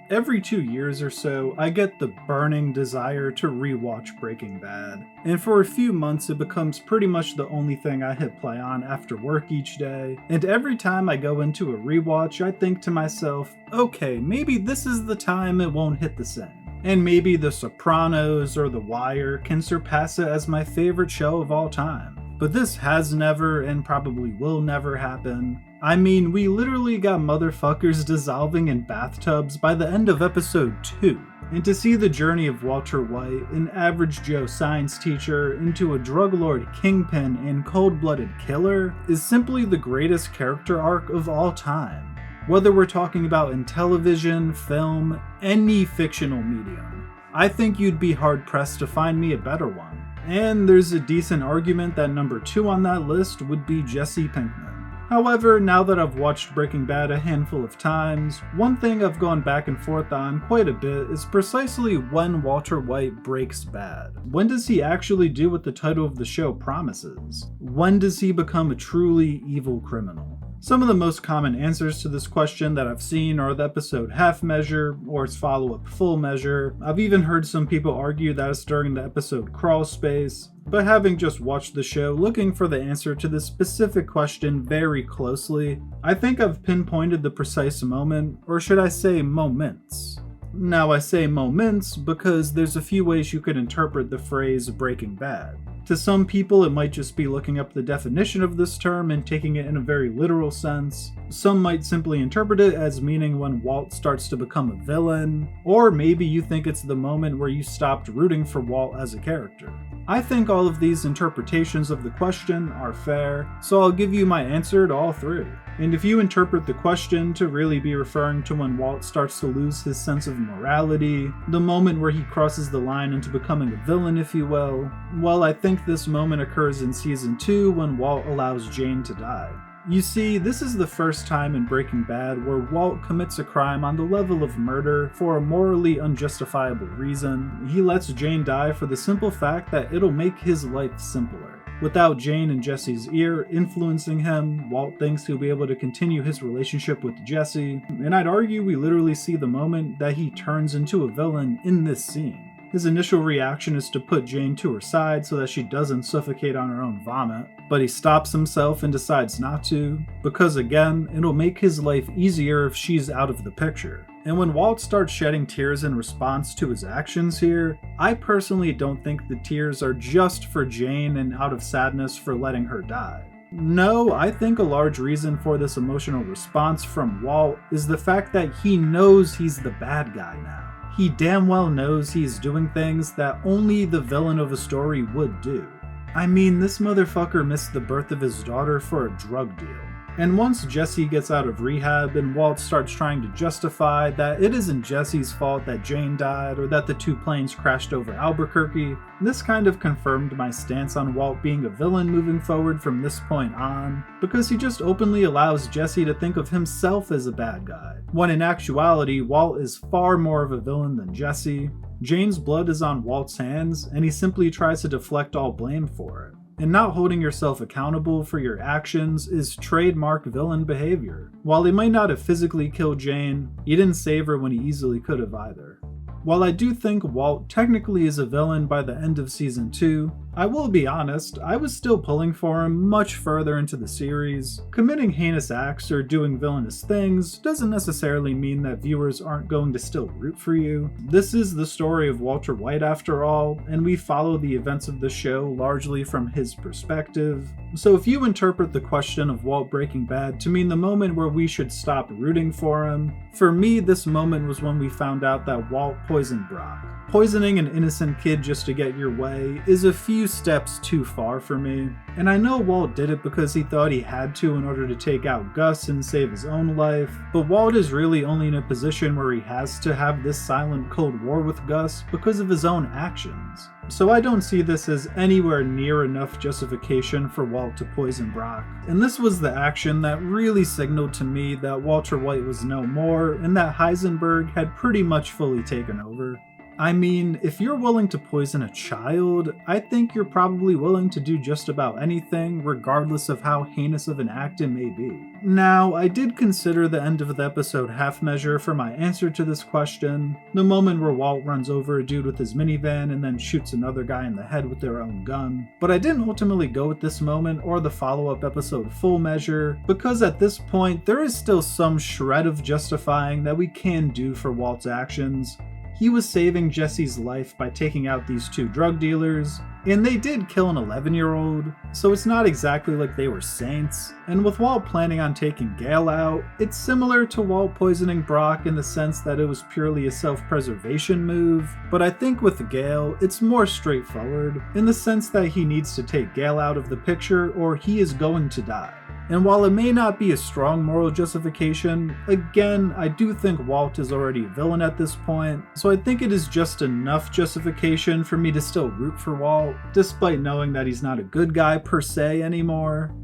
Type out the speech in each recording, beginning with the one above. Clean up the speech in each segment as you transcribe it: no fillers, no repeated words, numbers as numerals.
Every 2 years or so, I get the burning desire to rewatch Breaking Bad. And for a few months, it becomes pretty much the only thing I hit play on after work each day. And every time I go into a rewatch, I think to myself, okay, maybe this is the time it won't hit the same. And maybe The Sopranos or The Wire can surpass it as my favorite show of all time. But this has never and probably will never happen. I mean, we literally got motherfuckers dissolving in bathtubs by the end of episode 2. And to see the journey of Walter White, an average Joe science teacher, into a drug lord kingpin and cold-blooded killer, is simply the greatest character arc of all time. Whether we're talking about in television, film, any fictional medium, I think you'd be hard-pressed to find me a better one. And there's a decent argument that number 2 on that list would be Jesse Pinkman. However, now that I've watched Breaking Bad a handful of times, one thing I've gone back and forth on quite a bit is precisely when Walter White breaks bad. When does he actually do what the title of the show promises? When does he become a truly evil criminal? Some of the most common answers to this question that I've seen are the episode half measure or its follow-up full measure. I've even heard some people argue that it's during the episode crawl space. But having just watched the show looking for the answer to this specific question very closely, I think I've pinpointed the precise moment, or should I say moments. Now I say moments because there's a few ways you could interpret the phrase Breaking Bad. To some people, it might just be looking up the definition of this term and taking it in a very literal sense. Some might simply interpret it as meaning when Walt starts to become a villain, or maybe you think it's the moment where you stopped rooting for Walt as a character. I think all of these interpretations of the question are fair, so I'll give you my answer to all three. And if you interpret the question to really be referring to when Walt starts to lose his sense of morality, the moment where he crosses the line into becoming a villain, if you will, well, I think this moment occurs in season 2 when Walt allows Jane to die. You see, this is the first time in Breaking Bad where Walt commits a crime on the level of murder for a morally unjustifiable reason. He lets Jane die for the simple fact that it'll make his life simpler. Without Jane and Jesse's ear influencing him, Walt thinks he'll be able to continue his relationship with Jesse, and I'd argue we literally see the moment that he turns into a villain in this scene. His initial reaction is to put Jane to her side so that she doesn't suffocate on her own vomit, but he stops himself and decides not to, because again, it'll make his life easier if she's out of the picture. And when Walt starts shedding tears in response to his actions here, I personally don't think the tears are just for Jane and out of sadness for letting her die. No, I think a large reason for this emotional response from Walt is the fact that he knows he's the bad guy now. He damn well knows he's doing things that only the villain of a story would do. I mean, this motherfucker missed the birth of his daughter for a drug deal. And once Jesse gets out of rehab and Walt starts trying to justify that it isn't Jesse's fault that Jane died or that the 2 planes crashed over Albuquerque, this kind of confirmed my stance on Walt being a villain moving forward from this point on, because he just openly allows Jesse to think of himself as a bad guy, when in actuality Walt is far more of a villain than Jesse. Jane's blood is on Walt's hands, and he simply tries to deflect all blame for it. And not holding yourself accountable for your actions is trademark villain behavior. While he might not have physically killed Jane, he didn't save her when he easily could have either. While I do think Walt technically is a villain by the end of season 2, I will be honest, I was still pulling for him much further into the series. Committing heinous acts or doing villainous things doesn't necessarily mean that viewers aren't going to still root for you. This is the story of Walter White after all, and we follow the events of the show largely from his perspective. So if you interpret the question of Walt breaking bad to mean the moment where we should stop rooting for him, for me this moment was when we found out that Walt poisoned Brock. Poisoning an innocent kid just to get your way is a few steps too far for me, and I know Walt did it because he thought he had to in order to take out Gus and save his own life, but Walt is really only in a position where he has to have this silent cold war with Gus because of his own actions. So I don't see this as anywhere near enough justification for Walt to poison Brock. And this was the action that really signaled to me that Walter White was no more and that Heisenberg had pretty much fully taken over. I mean, if you're willing to poison a child, I think you're probably willing to do just about anything, regardless of how heinous of an act it may be. Now, I did consider the end of the episode half measure for my answer to this question, the moment where Walt runs over a dude with his minivan and then shoots another guy in the head with their own gun, but I didn't ultimately go with this moment or the follow-up episode full measure, because at this point, there is still some shred of justifying that we can do for Walt's actions. He was saving Jesse's life by taking out these two drug dealers, and they did kill an 11-year-old, so it's not exactly like they were saints. And with Walt planning on taking Gale out, it's similar to Walt poisoning Brock in the sense that it was purely a self-preservation move, but I think with Gale, it's more straightforward, in the sense that he needs to take Gale out of the picture or he is going to die. And while it may not be a strong moral justification, again, I do think Walt is already a villain at this point, so I think it is just enough justification for me to still root for Walt, despite knowing that he's not a good guy per se anymore.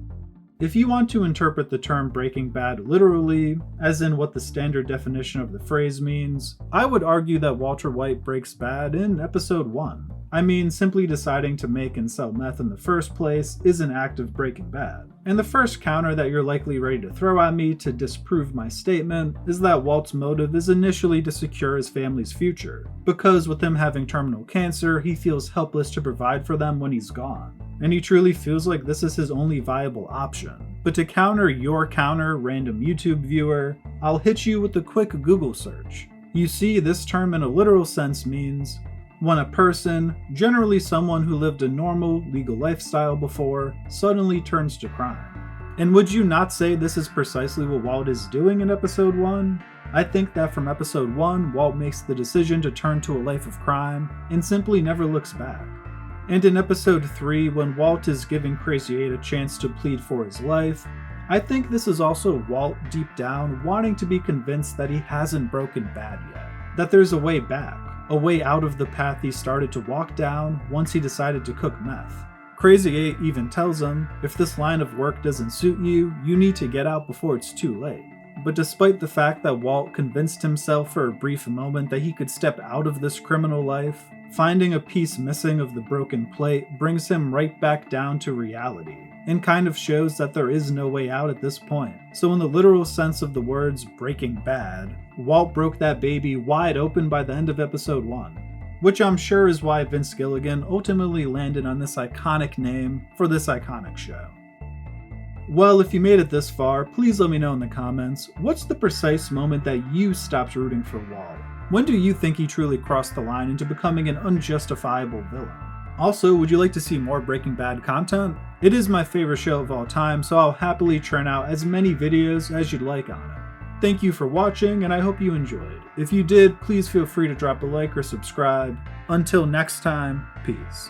If you want to interpret the term Breaking Bad literally, as in what the standard definition of the phrase means, I would argue that Walter White breaks bad in episode 1. I mean, simply deciding to make and sell meth in the first place is an act of breaking bad. And the first counter that you're likely ready to throw at me to disprove my statement is that Walt's motive is initially to secure his family's future, because with him having terminal cancer, he feels helpless to provide for them when he's gone, and he truly feels like this is his only viable option. But to counter your counter, random YouTube viewer, I'll hit you with a quick Google search. You see, this term in a literal sense means when a person, generally someone who lived a normal, legal lifestyle before, suddenly turns to crime. And would you not say this is precisely what Walt is doing in episode 1? I think that from episode 1, Walt makes the decision to turn to a life of crime, and simply never looks back. And in episode 3, when Walt is giving Crazy 8 a chance to plead for his life, I think this is also Walt deep down wanting to be convinced that he hasn't broken bad yet, that there's a way back. A way out of the path he started to walk down once he decided to cook meth. Crazy 8 even tells him, if this line of work doesn't suit you, you need to get out before it's too late. But despite the fact that Walt convinced himself for a brief moment that he could step out of this criminal life, finding a piece missing of the broken plate brings him right back down to reality, and kind of shows that there is no way out at this point. So in the literal sense of the words breaking bad, Walt broke that baby wide open by the end of episode 1, which I'm sure is why Vince Gilligan ultimately landed on this iconic name for this iconic show. Well, if you made it this far, please let me know in the comments, what's the precise moment that you stopped rooting for Walt? When do you think he truly crossed the line into becoming an unjustifiable villain? Also, would you like to see more Breaking Bad content? It is my favorite show of all time, so I'll happily churn out as many videos as you'd like on it. Thank you for watching, and I hope you enjoyed. If you did, please feel free to drop a like or subscribe. Until next time, peace.